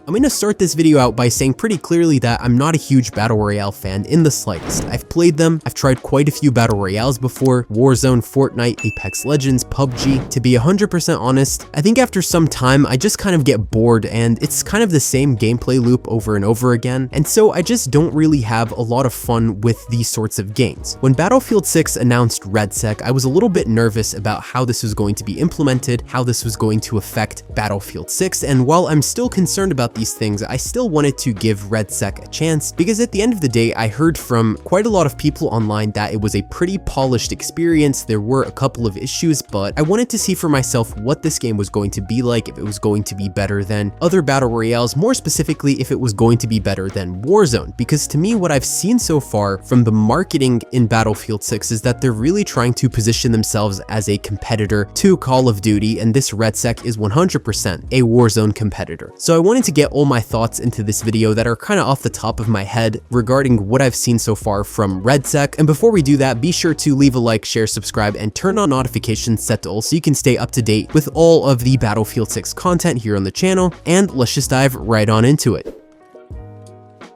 I'm gonna start this video out by saying pretty clearly that I'm not a huge Battle Royale fan in the slightest. I've played them, I've tried quite a few Battle Royales before, Warzone, Fortnite, Apex Legends, PUBG. To be 100% honest, I think after some time I just kind of get bored and it's kind of the same gameplay loop over and over again, and so I just don't really have a lot of fun with these sorts of games. When Battlefield 6 announced RedSec, I was a little bit nervous about how this was going to be implemented, how this was going to affect Battlefield 6, and while I'm still concerned about these things, I still wanted to give RedSec a chance because at the end of the day, I heard from quite a lot of people online that it was a pretty polished experience. There were a couple of issues, but I wanted to see for myself what this game was going to be like, if it was going to be better than other Battle Royales, more specifically if it was going to be better than Warzone, because to me what I've seen so far from the marketing in Battlefield 6 is that they're really trying to position themselves as a competitor to Call of Duty, and this RedSec is 100% a Warzone competitor. So I wanted to get all my thoughts into this video that are kind of off the top of my head regarding what I've seen so far from RedSec. And before we do that, be sure to leave a like, share, subscribe, and turn on notifications set to all so you can stay up to date with all of the Battlefield 6 content here on the channel. And let's just dive right on into it.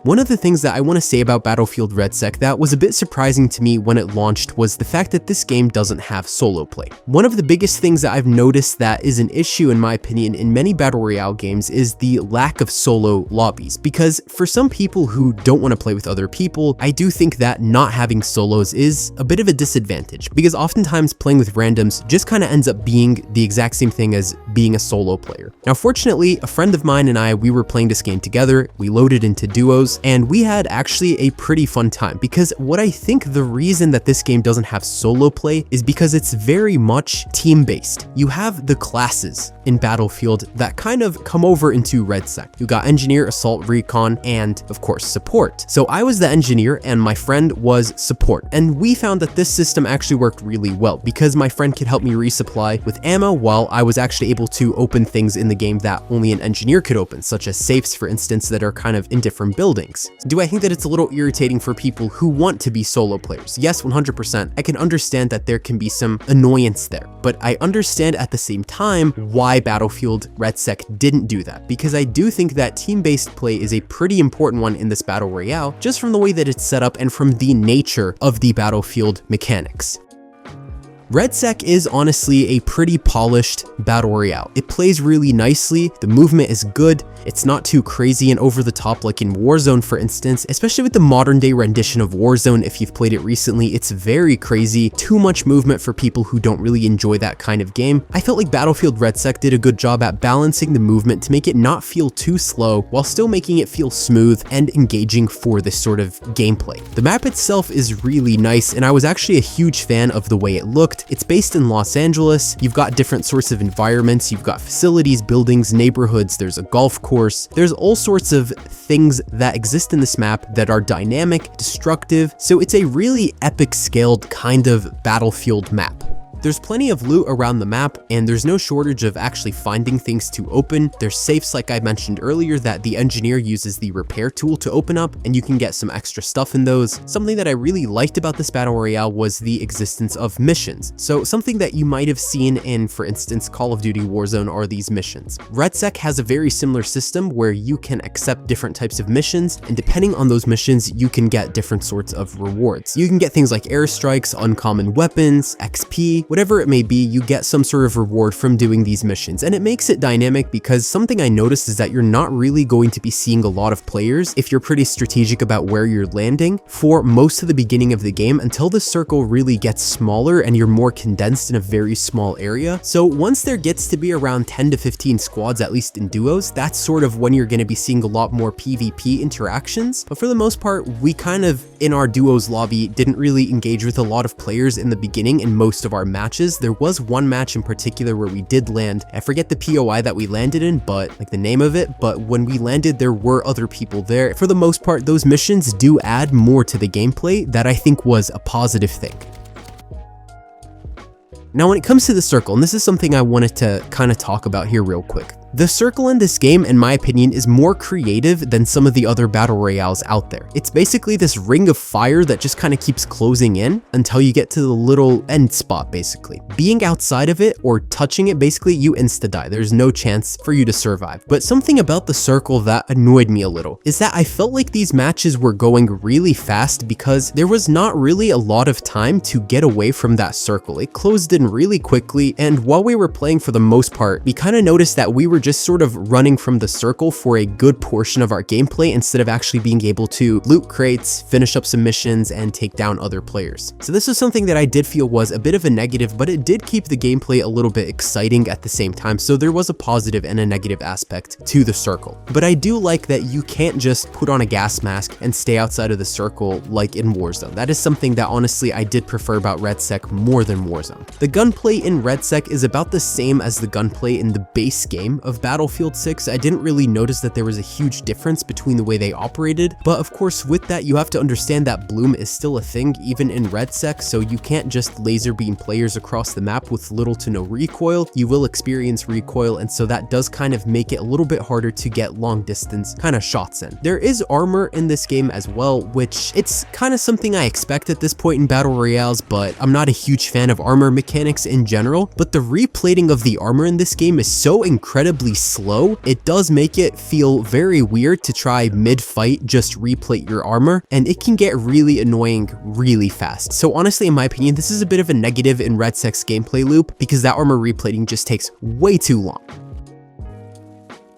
One of the things that I want to say about Battlefield RedSec that was a bit surprising to me when it launched was the fact that this game doesn't have solo play. One of the biggest things that I've noticed that is an issue in my opinion in many Battle Royale games is the lack of solo lobbies, because for some people who don't want to play with other people, I do think that not having solos is a bit of a disadvantage, because oftentimes playing with randoms just kind of ends up being the exact same thing as being a solo player. Now fortunately, a friend of mine and we were playing this game together, we loaded into duos, and we had actually a pretty fun time, because what I think the reason that this game doesn't have solo play is because it's very much team-based. You have the classes in Battlefield that kind of come over into RedSec. You got Engineer, Assault, Recon, and of course Support. So I was the Engineer and my friend was Support, and we found that this system actually worked really well because my friend could help me resupply with ammo while I was actually able to open things in the game that only an Engineer could open, such as safes for instance that are kind of in different buildings. Do I think that it's a little irritating for people who want to be solo players? Yes, 100%. I can understand that there can be some annoyance there, but I understand at the same time why Battlefield RedSec didn't do that, because I do think that team-based play is a pretty important one in this Battle Royale, just from the way that it's set up and from the nature of the Battlefield mechanics. RedSec is honestly a pretty polished Battle Royale. It plays really nicely, the movement is good, it's not too crazy and over the top like in Warzone for instance, especially with the modern day rendition of Warzone. If you've played it recently, it's very crazy, too much movement for people who don't really enjoy that kind of game. I felt like Battlefield RedSec did a good job at balancing the movement to make it not feel too slow while still making it feel smooth and engaging for this sort of gameplay. The map itself is really nice and I was actually a huge fan of the way it looked. It's based in Los Angeles, you've got different sorts of environments, you've got facilities, buildings, neighborhoods, there's a golf course, there's all sorts of things that exist in this map that are dynamic, destructive, so it's a really epic scaled kind of Battlefield map. There's plenty of loot around the map, and there's no shortage of actually finding things to open. There's safes, like I mentioned earlier, that the Engineer uses the repair tool to open up, and you can get some extra stuff in those. Something that I really liked about this Battle Royale was the existence of missions. So something that you might have seen in, for instance, Call of Duty Warzone are these missions. RedSec has a very similar system where you can accept different types of missions, and depending on those missions, you can get different sorts of rewards. You can get things like airstrikes, uncommon weapons, XP, whatever it may be, you get some sort of reward from doing these missions, and it makes it dynamic because something I noticed is that you're not really going to be seeing a lot of players if you're pretty strategic about where you're landing for most of the beginning of the game until the circle really gets smaller and you're more condensed in a very small area. So once there gets to be around 10 to 15 squads, at least in duos, that's sort of when you're going to be seeing a lot more PvP interactions. But for the most part, we kind of in our duos lobby didn't really engage with a lot of players in the beginning in most of our matches. There was one match in particular where we did land. I forget the POI that we landed in, but like the name of it, but when we landed, there were other people there. For the most part, those missions do add more to the gameplay that I think was a positive thing. Now, when it comes to the circle, and this is something I wanted to kind of talk about here real quick. The circle in this game, in my opinion, is more creative than some of the other battle royales out there. It's basically this ring of fire that just kind of keeps closing in until you get to the little end spot, basically. Being outside of it or touching it, basically you insta-die. There's no chance for you to survive. But something about the circle that annoyed me a little is that I felt like these matches were going really fast because there was not really a lot of time to get away from that circle. It closed in really quickly, and while we were playing, for the most part, we kind of noticed that we were just sort of running from the circle for a good portion of our gameplay instead of actually being able to loot crates, finish up some missions, and take down other players. So this was something that I did feel was a bit of a negative, but it did keep the gameplay a little bit exciting at the same time, so there was a positive and a negative aspect to the circle. But I do like that you can't just put on a gas mask and stay outside of the circle like in Warzone. That is something that honestly I did prefer about RedSec more than Warzone. The gunplay in RedSec is about the same as the gunplay in the base game of Battlefield 6. I didn't really notice that there was a huge difference between the way they operated, but of course with that you have to understand that bloom is still a thing even in RedSec, so you can't just laser beam players across the map with little to no recoil. You will experience recoil, and so that does kind of make it a little bit harder to get long distance kind of shots in. There is armor in this game as well, which it's kind of something I expect at this point in battle royales, but I'm not a huge fan of armor mechanics in general. But the replating of the armor in this game is so incredibly slow, it does make it feel very weird to try mid-fight just replate your armor, and it can get really annoying really fast. So honestly, in my opinion, this is a bit of a negative in RedSec's gameplay loop because that armor replating just takes way too long.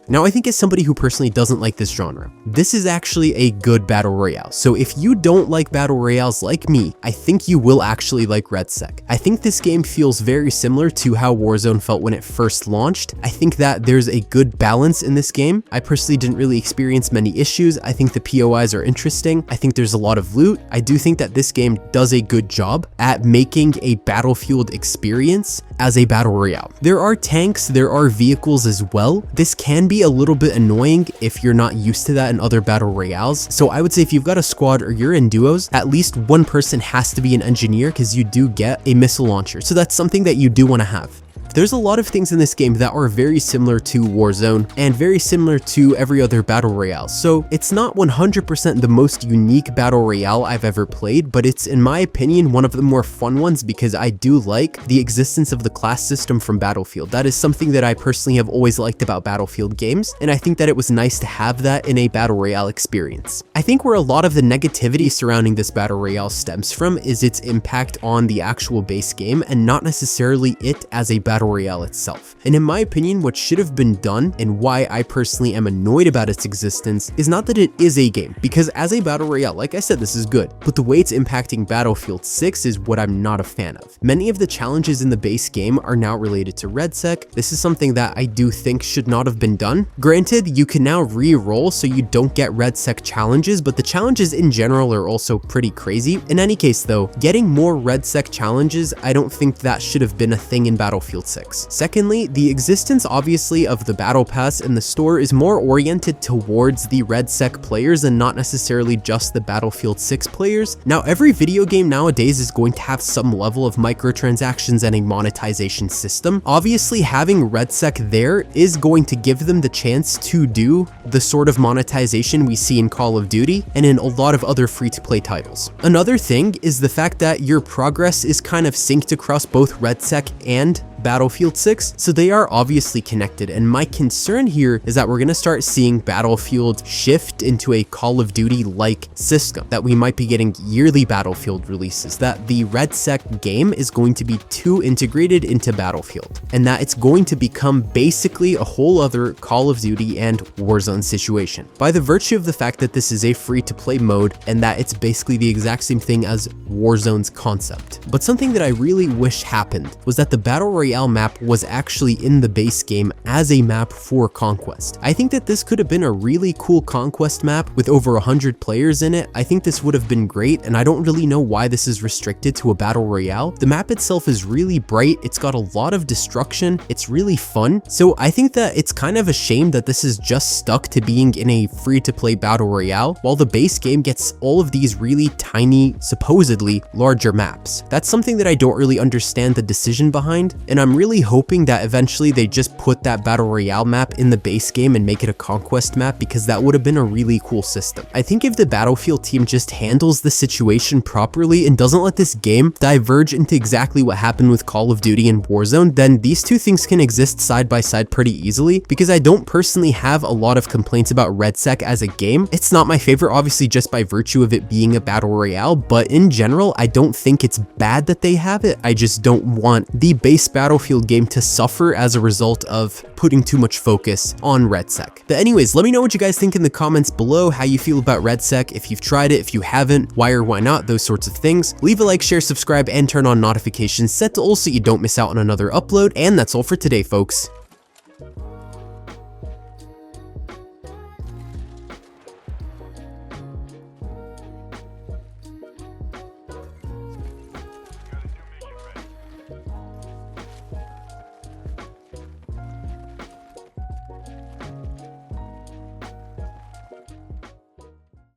Now, I think as somebody who personally doesn't like this genre, this is actually a good battle royale. So if you don't like battle royales like me, I think you will actually like RedSec. I think this game feels very similar to how Warzone felt when it first launched. I think that there's a good balance in this game. I personally didn't really experience many issues. I think the POIs are interesting. I think there's a lot of loot. I do think that this game does a good job at making a Battlefield experience as a battle royale. There are tanks, there are vehicles as well. This can be a little bit annoying if you're not used to that in other battle royales. So I would say if you've got a squad or you're in duos, at least one person has to be an engineer because you do get a missile launcher. So that's something that you do want to have. There's a lot of things in this game that are very similar to Warzone and very similar to every other battle royale. So it's not 100% the most unique battle royale I've ever played, but it's, in my opinion, one of the more fun ones because I do like the existence of the class system from Battlefield. That is something that I personally have always liked about Battlefield games, and I think that it was nice to have that in a battle royale experience. I think where a lot of the negativity surrounding this battle royale stems from is its impact on the actual base game and not necessarily it as a battle royale itself. And in my opinion, what should have been done and why I personally am annoyed about its existence is not that it is a game, because as a battle royale, like I said, this is good, but the way it's impacting Battlefield 6 is what I'm not a fan of. Many of the challenges in the base game are now related to RedSec. This is something that I do think should not have been done. Granted, you can now re-roll so you don't get RedSec challenges, but the challenges in general are also pretty crazy. In any case though, getting more RedSec challenges, I don't think that should have been a thing in Battlefield 6. Secondly, the existence obviously of the battle pass in the store is more oriented towards the RedSec players and not necessarily just the Battlefield 6 players. Now, every video game nowadays is going to have some level of microtransactions and a monetization system. Obviously, having RedSec there is going to give them the chance to do the sort of monetization we see in Call of Duty and in a lot of other free-to-play titles. Another thing is the fact that your progress is kind of synced across both RedSec and Battlefield 6, so they are obviously connected, and my concern here is that we're going to start seeing Battlefield shift into a Call of Duty-like system, that we might be getting yearly Battlefield releases, that the RedSec game is going to be too integrated into Battlefield, and that it's going to become basically a whole other Call of Duty and Warzone situation, by the virtue of the fact that this is a free-to-play mode and that it's basically the exact same thing as Warzone's concept. But something that I really wish happened was that the Battle Royale map was actually in the base game as a map for Conquest. I think that this could have been a really cool Conquest map with over 100 players in it. I think this would have been great, and I don't really know why this is restricted to a Battle Royale. The map itself is really bright, it's got a lot of destruction, it's really fun, so I think that it's kind of a shame that this is just stuck to being in a free-to-play Battle Royale, while the base game gets all of these really tiny, supposedly larger maps. That's something that I don't really understand the decision behind, and I'm really hoping that eventually they just put that Battle Royale map in the base game and make it a conquest map, because that would have been a really cool system. I think if the Battlefield team just handles the situation properly and doesn't let this game diverge into exactly what happened with Call of Duty and Warzone, then these two things can exist side by side pretty easily, because I don't personally have a lot of complaints about RedSec as a game. It's not my favorite, obviously, just by virtue of it being a Battle Royale, but in general, I don't think it's bad that they have it. I just don't want the base Battlefield game to suffer as a result of putting too much focus on RedSec. But anyways, let me know what you guys think in the comments below, how you feel about RedSec, if you've tried it, if you haven't, why or why not, those sorts of things. Leave a like, share, subscribe, and turn on notifications set to all so you don't miss out on another upload, and that's all for today, folks.